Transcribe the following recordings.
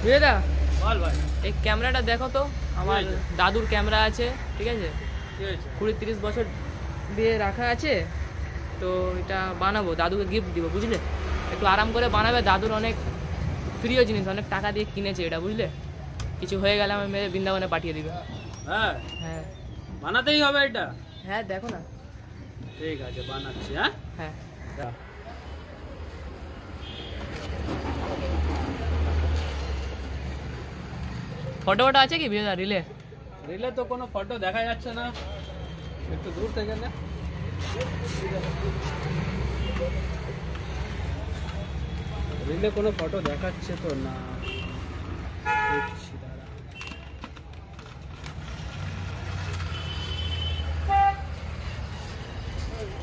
বিজয়দা বল ভাই, এই ক্যামেরাটা দেখো তো, আমার দাদুর ক্যামেরা আছে, ঠিক আছে, 20-30 বছর দিয়ে রাখা আছে, তো এটা বানাবো, দাদুকে গিফট দিব, বুঝলে? একটু আরাম করে বানাবে, দাদুর অনেক প্রিয় জিনিস, অনেক টাকা দিয়ে কিনেছে এটা, বুঝলে? কিছু হয়ে গেলে আমি মেরে বৃন্দাবনে পাঠিয়ে দিবে। হ্যাঁ হ্যাঁ বানাতেই হবে এটা। হ্যাঁ দেখো না। ঠিক আছে বানাচ্ছি। হ্যাঁ হ্যাঁ ফটো ফটো আছে কি বিজয়দা রিলে? রিলে তো কোনো ফটো দেখা যাচ্ছে না, একটু দূর থেকে না। রিলে কোনো ফটো দেখাচ্ছে তো না, দেখছি দাঁড়া।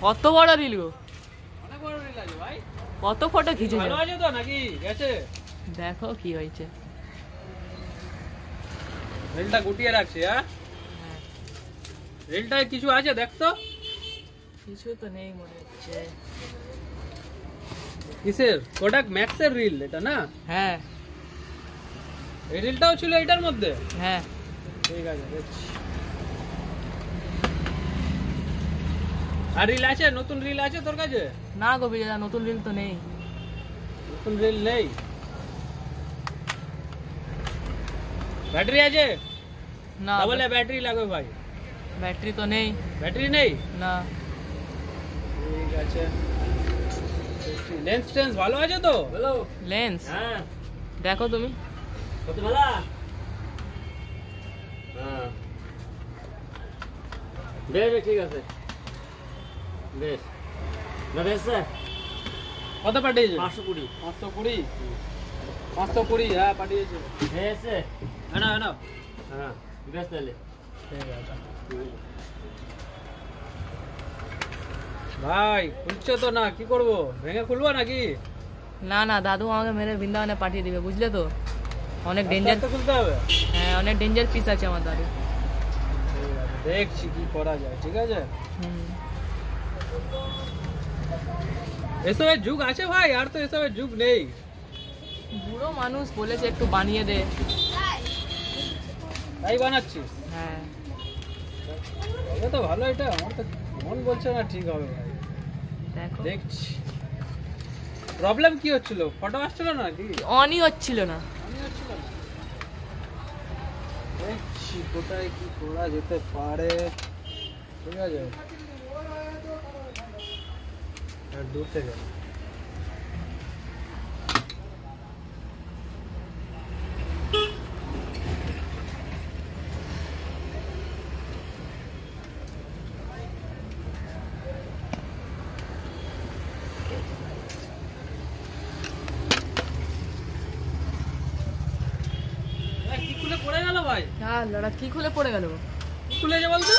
কত বড় রিল গো, অনেক বড় রিল আছে ভাই। কত ফটো খিচেছে, ভালো আছে তো নাকি? গেছে, দেখো কি হয়েছে। রিলটা গুটিয়ে রাখছি। হ্যাঁ রিলটায় কিছু আছে দেখ তো। কিছু তো নেই মনে হচ্ছে। কিসের? কোডাক ম্যাক্সের রিল এটা না? হ্যাঁ এই রিলটাও ছিল এটার মধ্যে? হ্যাঁ ঠিক আছে দেখছি। আর রিল আছে? নতুন রিল আছে তোর কাছে? না গো বিজয়দা, নতুন রিল তো নেই। নতুন রিল নেই? ব্যাটারি আছে? না ডাবল এ ব্যাটারি লাগবে ভাই। ব্যাটারি তো নেই। ব্যাটারি নেই? না। ঠিক আছে। লেন্স টেন্স ভালো আছে তো? Hello lens? হ্যাঁ দেখো তুমি। কত ভালো? হ্যাঁ বেশ ঠিক আছে, বেশ না বেশ। কত পাঠিয়েছে? 520। 520? 520 হ্যাঁ পাঠিয়েছে। বেশ না না হ্যাঁ বেশ তাহলে ঠিক আছে। ভাই খুলছে তো না, কি করব? ভেঙে খুলবো নাকি? না না, দাদু আমাকে মেরে বৃন্দাবনে পাঠিয়ে দিবে, বুঝলে তো? অনেক ডেঞ্জার তো খুলতে হবে। হ্যাঁ অনেক ডেঞ্জার পিস আছে আমার দাদু। দেখছি কি করা যায়। ঠিক আছে, এসবের যুগ আছে ভাই, আর তো এসবের যুগ নেই। বুড়ো মানুষ বলেছে একটু বানিয়ে দে, তাই বানাচ্ছিস? হ্যাঁ তবে তো ভালো। এটা আমার তো মন বলছে না ঠিক হবে ভাই। দেখো দেখছি প্রবলেম কি হচ্ছিল, ফটো আসছিল না কি? অনই হচ্ছিল না। দেখছি কোথায় কি করা যেতে পারে। ঠিক আছে, আর দূর থেকে কি খুলে পড়ে গেল ভাই? হ্যাঁ লড়া, কি খুলে পড়ে গেল? কি খুলেছে বলতো?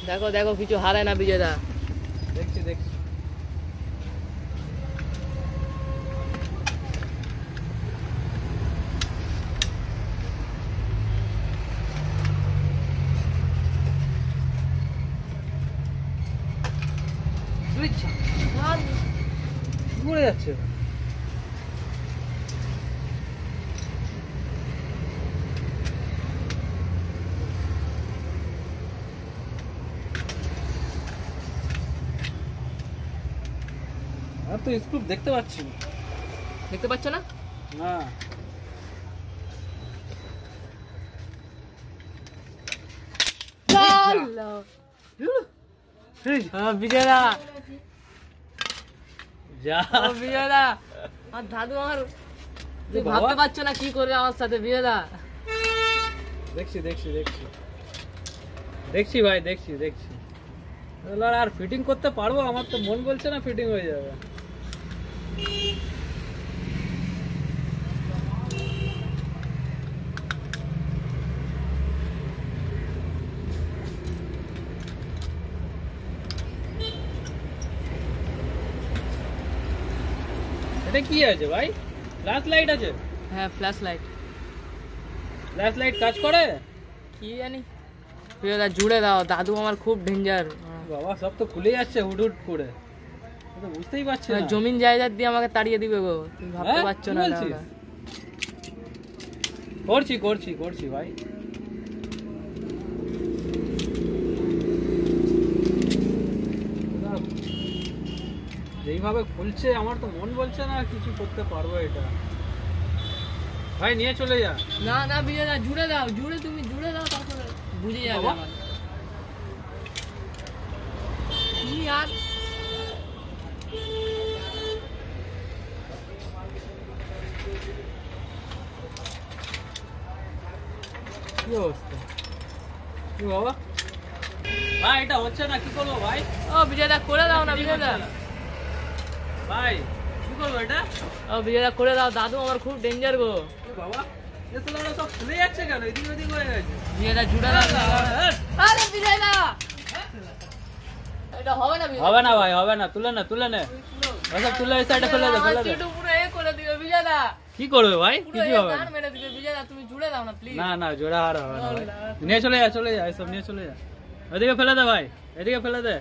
দেখো দেখো, কিছু হারায় না বিজয়দা। দেখছি দেখছি। পড়ে যাচ্ছে। আর তো স্ক্রু দেখতে পাচ্ছি না। দেখতে পাচ্ছ না? না বিজয়দা, যা বিজয়দা, আমার দাদু আমার ভাবতে পারছো না কি করবে আমার সাথে বিজয়দা। দেখছি দেখছি দেখছি দেখছি ভাই, দেখছি দেখছি। আর ফিটিং করতে পারবো? আমার তো মন বলছে না ফিটিং হয়ে যাবে। এটা কি আছে ভাই? ফ্ল্যাশ লাইট আছে? হ্যাঁ ফ্ল্যাশ লাইট। ফ্ল্যাশ লাইট কাজ করে? কি জানি বিজয়দা, জুড়ে দাও, দাদু আমার খুব ডেঞ্জার। বাবা সব তো খুলে যাচ্ছে হুট হুট করে, বুঝতেই পারছি না। জমিন জায়গা দিয়ে আমাকে তাড়িয়ে দিবে গো, তুমি ভাবতে হ্যাঁ? পারছো কি না। বলছিস? করছি করছি করছি ভাই। যেইভাবে খুলছে আমার তো মন বলছে না কিছু করতে পারবো এটা। ভাই নিয়ে চলে যা। না না বিজয় দা, জুড়ে দাও, জুড়ে তুমি জুড়ে দাও, তারপরে বুঝে যাবে বাবা। আমার। তুমি আর কি অবস্থা? কি বাবা? ভাই এটা হচ্ছে না, কি করবো ভাই? ও বিজয় দা করে দাও না বিজয় দা। ভাই কি করবো এটা? ও বিজয় দা করে দাও, দাদু আমার খুব ডেঞ্জার গো। এ বাবা, এ তো লাউড়া সব খুলে যাচ্ছে কেন? এদিক ওদিক হয়ে গেছে। বিজয় দা জুড়ে দাও। আরে বিজয় দা, এটা হবে না বিজয় দা। হবে না ভাই, হবে না, তুলে নে তুলে নে, ওসব তুলে এই সাইডে ফেলে দে আমার ফেলে দে। চিটু পুরো এ করে দিবে বিজয় দা, কি করবে ভাই? পুরো কিছু এ হবে গান না। মেরে দিবে বিজয় দা, তুমি জুড়ে দাও না প্লিজ। না না, জোড়া আর হবে না ভাই। নিয়ে চলে যা, চলে যা, এসব নিয়ে চলে যা। ওদিকে ফেলে দে ভাই, এদিকে ফেলে দে।